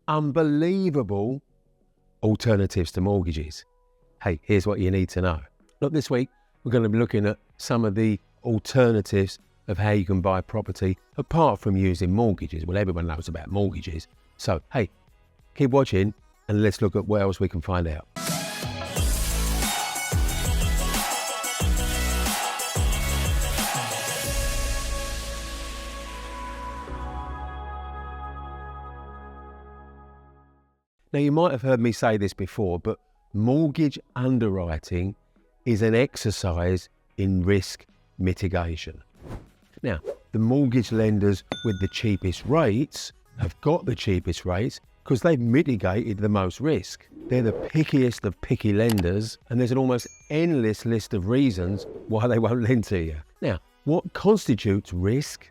unbelievable alternatives to mortgages. Hey, here's what you need to know. Look, this week, we're going to be looking at some of the alternatives of how you can buy property apart from using mortgages. Well, everyone knows about mortgages. So, hey, keep watching and let's look at what else we can find out. Now, you might have heard me say this before, but mortgage underwriting is an exercise in risk mitigation. Now, the mortgage lenders with the cheapest rates have got the cheapest rates because they've mitigated the most risk. They're the pickiest of picky lenders, and there's an almost endless list of reasons why they won't lend to you. Now, what constitutes risk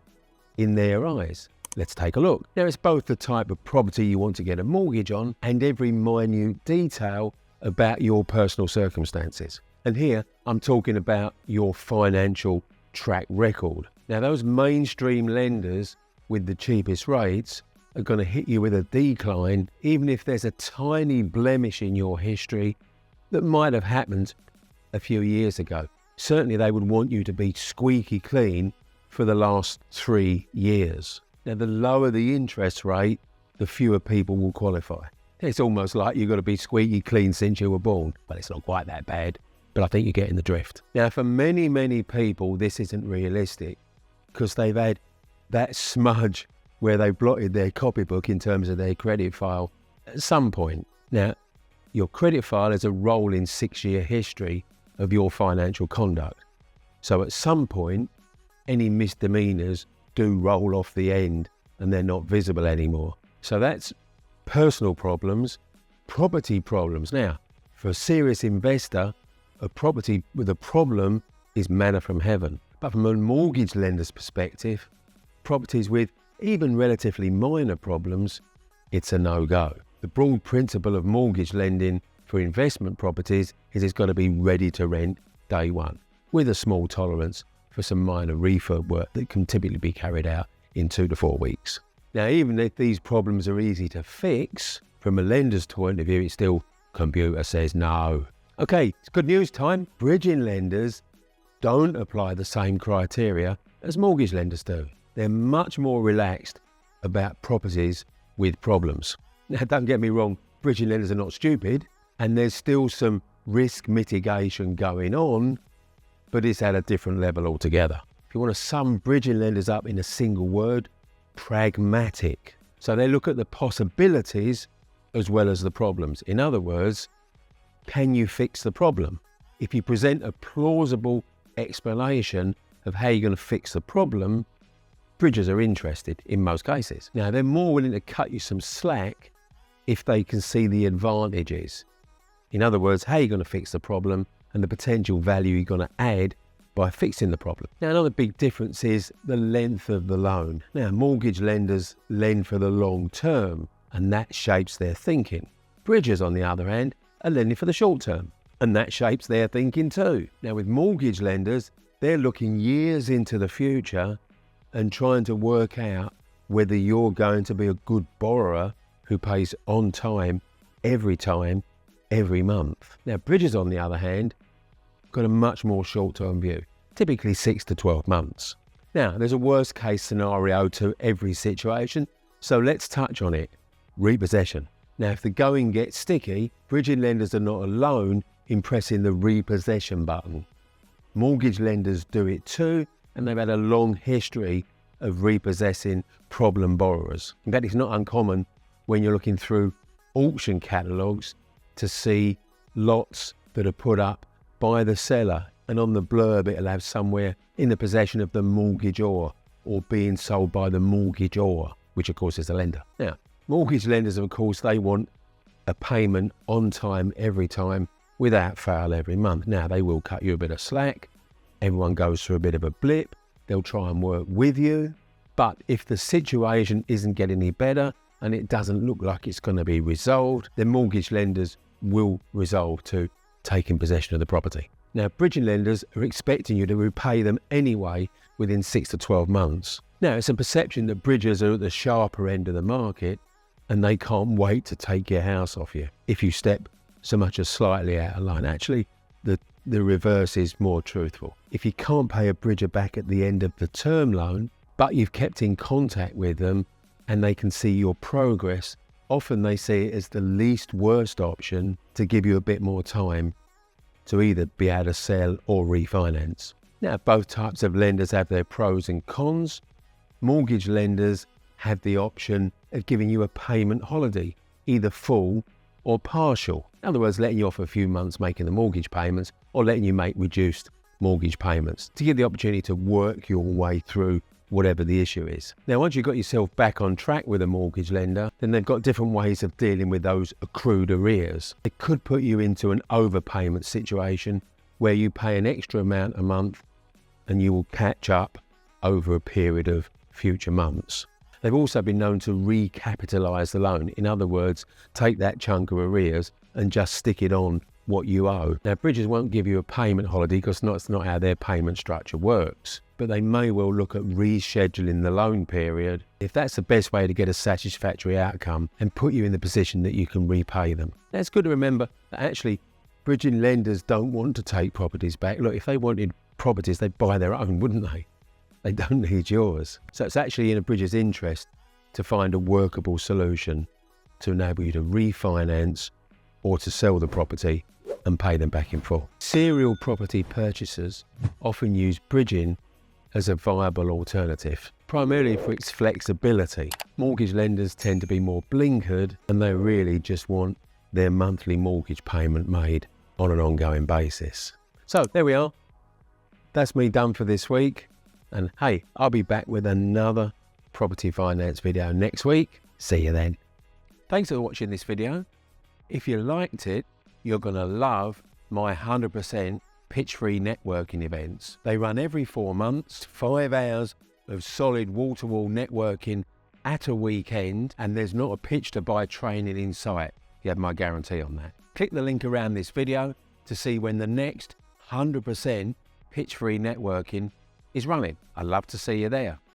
in their eyes? Let's take a look. Now, it's both the type of property you want to get a mortgage on and every minute detail about your personal circumstances. And here, I'm talking about your financial track record. Now, those mainstream lenders with the cheapest rates are going to hit you with a decline, even if there's a tiny blemish in your history that might have happened a few years ago. Certainly, they would want you to be squeaky clean for the last 3 years. Now, the lower the interest rate, the fewer people will qualify. It's almost like you've got to be squeaky clean since you were born. Well, it's not quite that bad, but I think you're getting the drift. Now, for many, many people, this isn't realistic because they've had that smudge where they blotted their copybook in terms of their credit file at some point. Now, your credit file is a rolling 6-year history of your financial conduct. So at some point, any misdemeanors do roll off the end and they're not visible anymore. So that's personal problems, property problems. Now, for a serious investor, a property with a problem is manna from heaven. But from a mortgage lender's perspective, properties with even relatively minor problems, it's a no-go. The broad principle of mortgage lending for investment properties is it's got to be ready to rent day one, with a small tolerance for some minor refurb work that can typically be carried out in 2 to 4 weeks. Now, even if these problems are easy to fix, from a lender's point of view, it's still computer says no. Okay, it's good news time. Bridging lenders don't apply the same criteria as mortgage lenders do. They're much more relaxed about properties with problems. Now, don't get me wrong, bridging lenders are not stupid, and there's still some risk mitigation going on, but it's at a different level altogether. If you want to sum bridging lenders up in a single word, pragmatic. So they look at the possibilities as well as the problems. In other words, can you fix the problem? If you present a plausible explanation of how you're going to fix the problem, bridgers are interested in most cases. Now, they're more willing to cut you some slack if they can see the advantages. In other words, how you're going to fix the problem and the potential value you're going to add by fixing the problem. Now, another big difference is the length of the loan. Now, mortgage lenders lend for the long term, and that shapes their thinking. Bridgers, on the other hand, are lending for the short term, and that shapes their thinking too. Now, with mortgage lenders, they're looking years into the future and trying to work out whether you're going to be a good borrower who pays on time, every month. Now, bridgers, on the other hand, got a much more short-term view, typically 6 to 12 months. Now, there's a worst-case scenario to every situation, so let's touch on it. Repossession. Now, if the going gets sticky, bridging lenders are not alone in pressing the repossession button. Mortgage lenders do it too, and they've had a long history of repossessing problem borrowers. In fact, it's not uncommon when you're looking through auction catalogues to see lots that are put up by the seller, and on the blurb it'll have somewhere in the possession of the mortgagor or being sold by the mortgagor, which of course is the lender. Now, mortgage lenders, of course, they want a payment on time, every time, without fail every month. Now, they will cut you a bit of slack. Everyone goes through a bit of a blip. They'll try and work with you. But if the situation isn't getting any better and it doesn't look like it's going to be resolved, then mortgage lenders will resolve to taking possession of the property. Now, bridging lenders are expecting you to repay them anyway within 6 to 12 months. Now, it's a perception that bridgers are at the sharper end of the market, and they can't wait to take your house off you if you step so much as slightly out of line. Actually, the reverse is more truthful. If you can't pay a bridger back at the end of the term loan, but you've kept in contact with them and they can see your progress, often they see it as the least worst option to give you a bit more time to either be able to sell or refinance. Now, both types of lenders have their pros and cons. Mortgage lenders have the option of giving you a payment holiday, either full or partial. In other words, letting you off a few months making the mortgage payments or letting you make reduced mortgage payments to give the opportunity to work your way through whatever the issue is. Now, once you've got yourself back on track with a mortgage lender, then they've got different ways of dealing with those accrued arrears. It could put you into an overpayment situation where you pay an extra amount a month and you will catch up over a period of future months. They've also been known to recapitalise the loan. In other words, take that chunk of arrears and just stick it on what you owe. Now, bridges won't give you a payment holiday because that's not how their payment structure works, but they may well look at rescheduling the loan period if that's the best way to get a satisfactory outcome and put you in the position that you can repay them. Now, it's good to remember that actually bridging lenders don't want to take properties back. Look, if they wanted properties, they'd buy their own, wouldn't they? They don't need yours. So it's actually in a bridger's interest to find a workable solution to enable you to refinance or to sell the property and pay them back in full. Serial property purchasers often use bridging as a viable alternative, primarily for its flexibility. Mortgage lenders tend to be more blinkered and they really just want their monthly mortgage payment made on an ongoing basis. So there we are. That's me done for this week. And hey, I'll be back with another property finance video next week. See you then. Thanks for watching this video. If you liked it, you're going to love my 100% pitch-free networking events. They run every 4 months, 5 hours of solid wall-to-wall networking at a weekend, and there's not a pitch to buy training in sight. You have my guarantee on that. Click the link around this video to see when the next 100% pitch-free networking is running. I'd love to see you there.